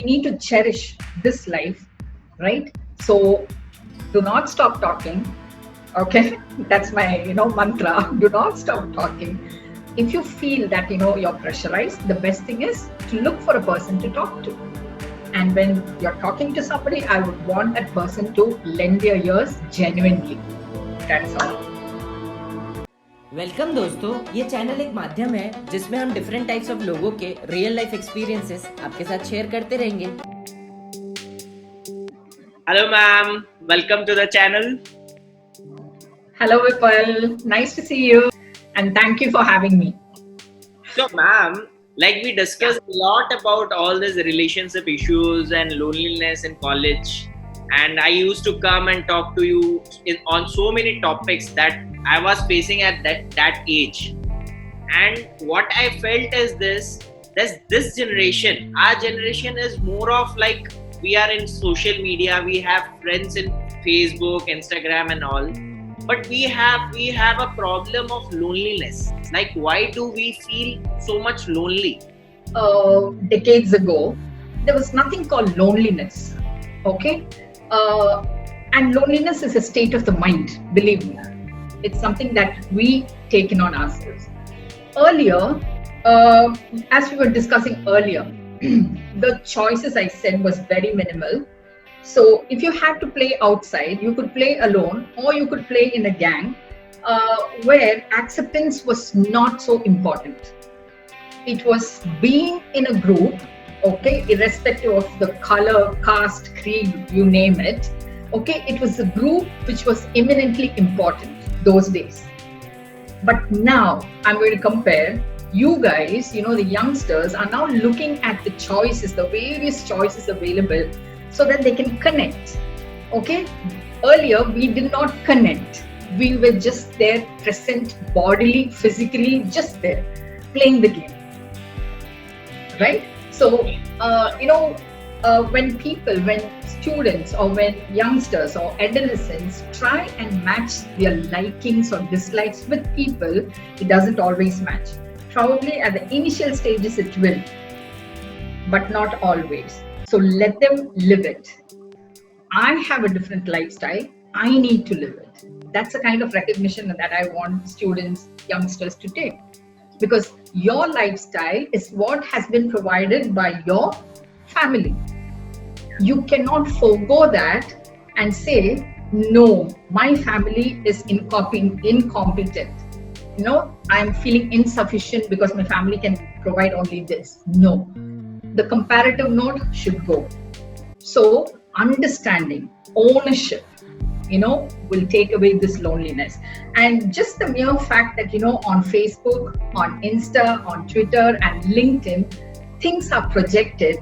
need to cherish this life, right? So do not stop talking. Okay, that's my mantra. Do not stop talking. If you feel that you're pressurized, the best thing is to look for a person to talk to. And when you're talking to somebody, I would want that person to lend their ears genuinely. That's all. Welcome दोस्तों, ये channel एक माध्यम है जिसमें हम different types of लोगों के real life experiences आपके साथ शेयर करते रहेंगे। Hello ma'am, welcome to the channel. Hello Vipal, nice to see you and thank you for having me. So ma'am, like we discussed a lot about all these relationship issues and loneliness in college, and I used to come and talk to you on so many topics that I was facing at that age. And what I felt is this generation, our generation is more of like, we are in social media, we have friends in Facebook, Instagram and all, but we have a problem of loneliness. Like, why do we feel so much lonely? Decades ago, there was nothing called loneliness. Okay, and loneliness is a state of the mind. Believe me, it's something that we take in on ourselves. Earlier, as we were discussing earlier, the choices I said was very minimal. So if you had to play outside, you could play alone or you could play in a gang where acceptance was not so important. It was being in a group, okay, irrespective of the color, caste, creed, you name it. Okay, it was a group which was eminently important those days. But now I'm going to compare. You guys, the youngsters are now looking at the choices, the various choices available, so that they can connect. Okay, earlier we did not connect. We were just there, present bodily, physically, just there, playing the game. Right? So, when students or when youngsters or adolescents try and match their likings or dislikes with people, it doesn't always match. Probably at the initial stages it will, but not always. So let them live it. I have a different lifestyle. I need to live it. That's the kind of recognition that I want students, youngsters to take. Because your lifestyle is what has been provided by your family. You cannot forego that and say, no, my family is incompetent. I'm feeling insufficient because my family can provide only this. No. The comparative note should go. So understanding, ownership, will take away this loneliness. And just the mere fact that, on Facebook, on Insta, on Twitter and LinkedIn, things are projected.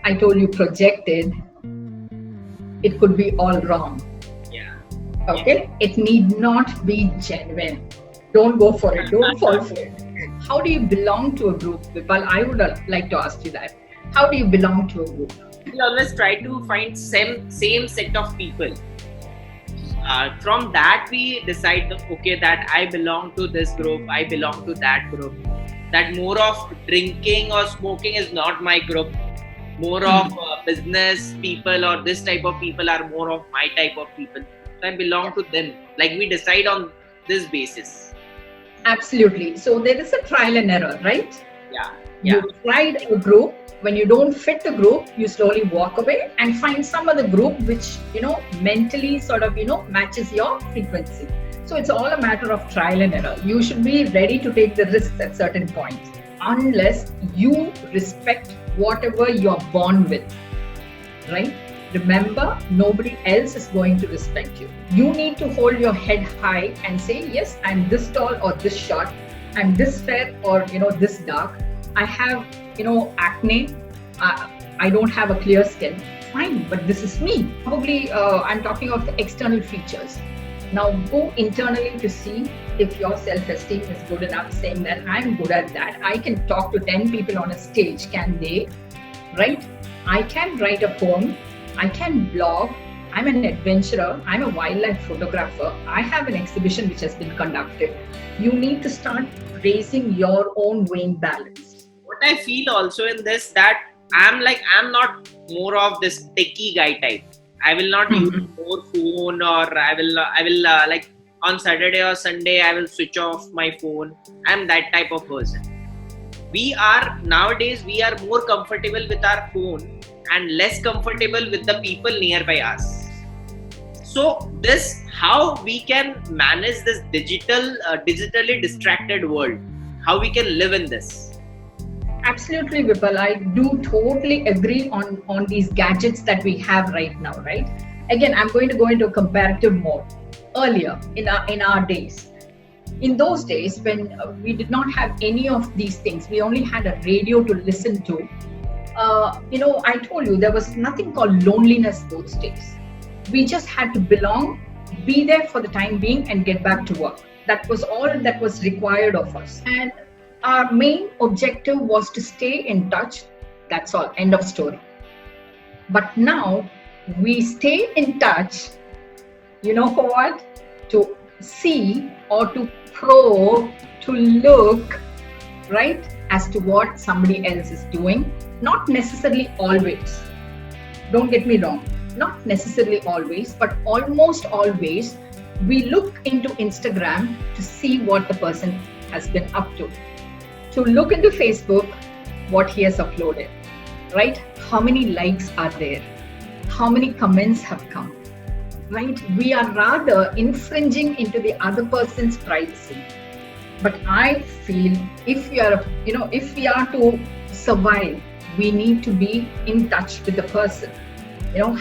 I told you projected. It could be all wrong. Yeah. Okay? It need not be genuine. Don't go for it. Don't fall for it. How do you belong to a group, Vipal? I would like to ask you that. How do you belong to a group? We always try to find same set of people. From that we decide that I belong to this group, I belong to that group. That more of drinking or smoking is not my group. More of business people or this type of people are more of my type of people. So I belong to them. Like, we decide on this basis. Absolutely. So there is a trial and error, right? Yeah. You tried a group. When you don't fit the group, you slowly walk away and find some other group which, mentally sort of, matches your frequency. So it's all a matter of trial and error. You should be ready to take the risks at certain points, unless you respect whatever you're born with, right? Remember, nobody else is going to respect you. You need to hold your head high and say, yes, I'm this tall or this short, I'm this fair or, this dark. I have, acne. I don't have a clear skin. Fine, but this is me. Probably I'm talking of the external features. Now go internally to see if your self-esteem is good enough, saying that I'm good at that. I can talk to 10 people on a stage. Can they? Right? I can write a poem. I can blog. I'm an adventurer. I'm a wildlife photographer. I have an exhibition which has been conducted. You need to start raising your own weighing balance. What I feel also in this, that I'm not more of this techie guy type. I will not use more phone, or I will like on Saturday or Sunday I will switch off my phone. I'm that type of person. Nowadays we are more comfortable with our phone and less comfortable with the people nearby us. So this, how we can manage this digitally distracted world, how we can live in this. Absolutely, Vipal. I do totally agree on these gadgets that we have right now, right? Again, I'm going to go into a comparative mode. Earlier, in our days, in those days when we did not have any of these things, we only had a radio to listen to. I told you there was nothing called loneliness those days. We just had to belong, be there for the time being, and get back to work. That was all that was required of us. And our main objective was to stay in touch. That's all. End of story. But now we stay in touch, you know for what? To see or to probe, to look, right, as to what somebody else is doing. Not necessarily always. Don't get me wrong. Not necessarily always, but almost always we look into Instagram to see what the person has been up to look into Facebook, what he has uploaded, right? How many likes are there? How many comments have come, right? We are rather infringing into the other person's privacy. But I feel if we are to survive, we need to be in touch with the person,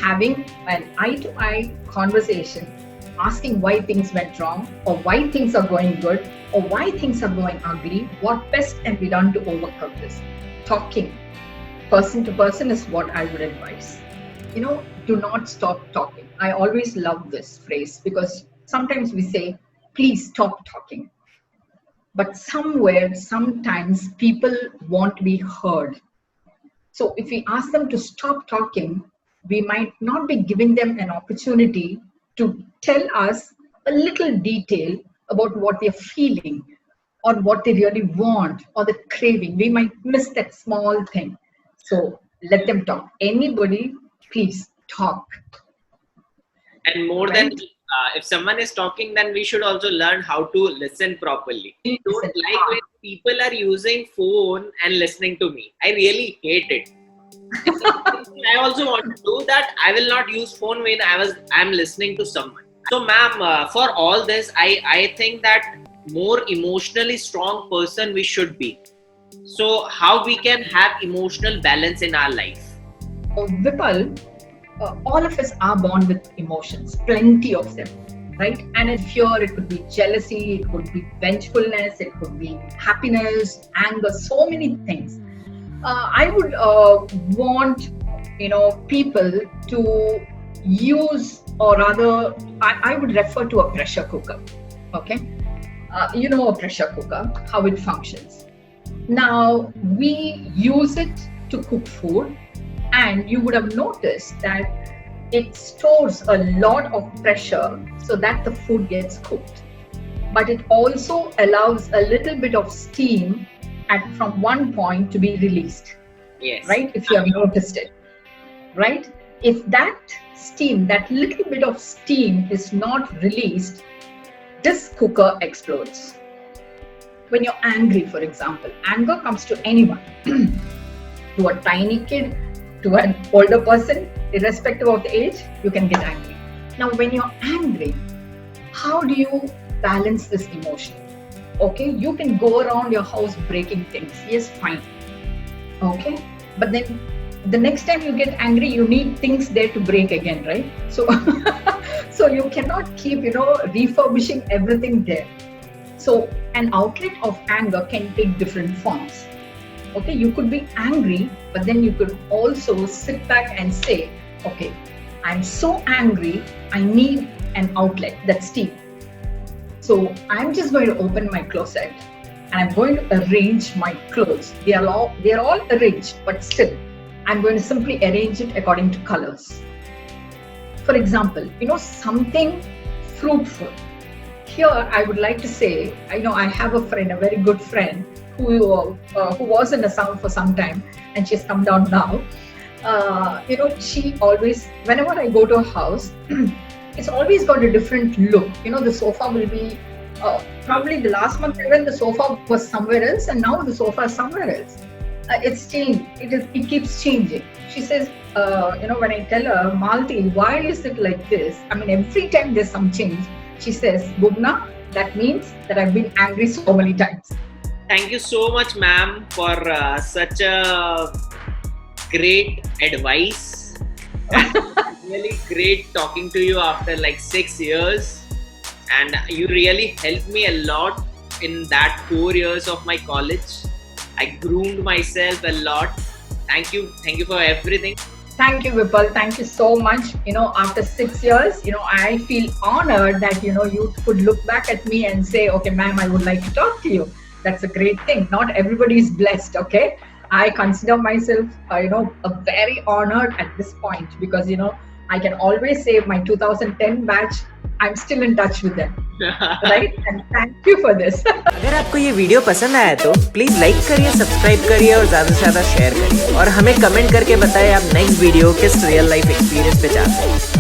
having an eye-to-eye conversation, asking why things went wrong, or why things are going good, or why things are going ugly, what best can be done to overcome this. Talking person to person is what I would advise. Do not stop talking. I always love this phrase because sometimes we say, please stop talking. But sometimes people want to be heard. So if we ask them to stop talking, we might not be giving them an opportunity to tell us a little detail about what they're feeling or what they really want or the craving. We might miss that small thing. So let them talk. Anybody, please talk. And more than if someone is talking, then we should also learn how to listen properly. I don't like when people are using phone and listening to me. I really hate it. I also want to do that. I will not use phone when I'm listening to someone. So ma'am, for all this, I think that more emotionally strong person we should be. So how we can have emotional balance in our life? Vipal, all of us are born with emotions, plenty of them, right? And in fear, it could be jealousy, it could be vengefulness, it could be happiness, anger, so many things. I would want people to use, or rather I would refer to a pressure cooker. Okay, a pressure cooker, how it functions. Now we use it to cook food, and you would have noticed that it stores a lot of pressure so that the food gets cooked, but it also allows a little bit of steam from one point to be released. Yes. Right? If you have noticed it, right? If that steam, that little bit of steam is not released, this cooker explodes. When you're angry, for example, anger comes to anyone, to a tiny kid, to an older person, irrespective of the age, you can get angry. Now, when you're angry, how do you balance this emotion? Okay, you can go around your house breaking things. Yes, fine. Okay, but then the next time you get angry, you need things there to break again, right? So, so you cannot keep, refurbishing everything there. So an outlet of anger can take different forms. Okay, you could be angry, but then you could also sit back and say, okay, I'm so angry, I need an outlet, that's steam. So I'm just going to open my closet and I'm going to arrange my clothes. They are all arranged, but still, I'm going to simply arrange it according to colors. For example, something fruitful. Here, I would like to say, I have a friend, a very good friend, who was in a sound for some time, and she's come down now. She always, whenever I go to her house, it's always got a different look. The sofa will be probably the last month even the sofa was somewhere else, and now the sofa is somewhere else. It's changed. It keeps changing. She says, when I tell her, Malti, why is it like this? I mean, every time there's some change, she says, Bhuvna, that means that I've been angry so many times. Thank you so much, ma'am, for such a great advice. Really great talking to you after like 6 years, and you really helped me a lot in that 4 years of my college. I groomed myself a lot. Thank you for everything. Thank you, Vipal. Thank you so much. After 6 years, I feel honored that, you could look back at me and say, okay, ma'am, I would like to talk to you. That's a great thing. Not everybody is blessed, okay? I consider myself, very honored at this point because, I can always say my 2010 batch, I'm still in touch with them, right? And thank you for this. अगर आपको ये video पसंद आया तो please like करिए, subscribe करिए और ज्यादा से ज्यादा शेयर करिए और हमें कमेंट करके बताएं आप नेक्स्ट वीडियो किस रियल लाइफ एक्सपीरियंस पे चाहते हैं.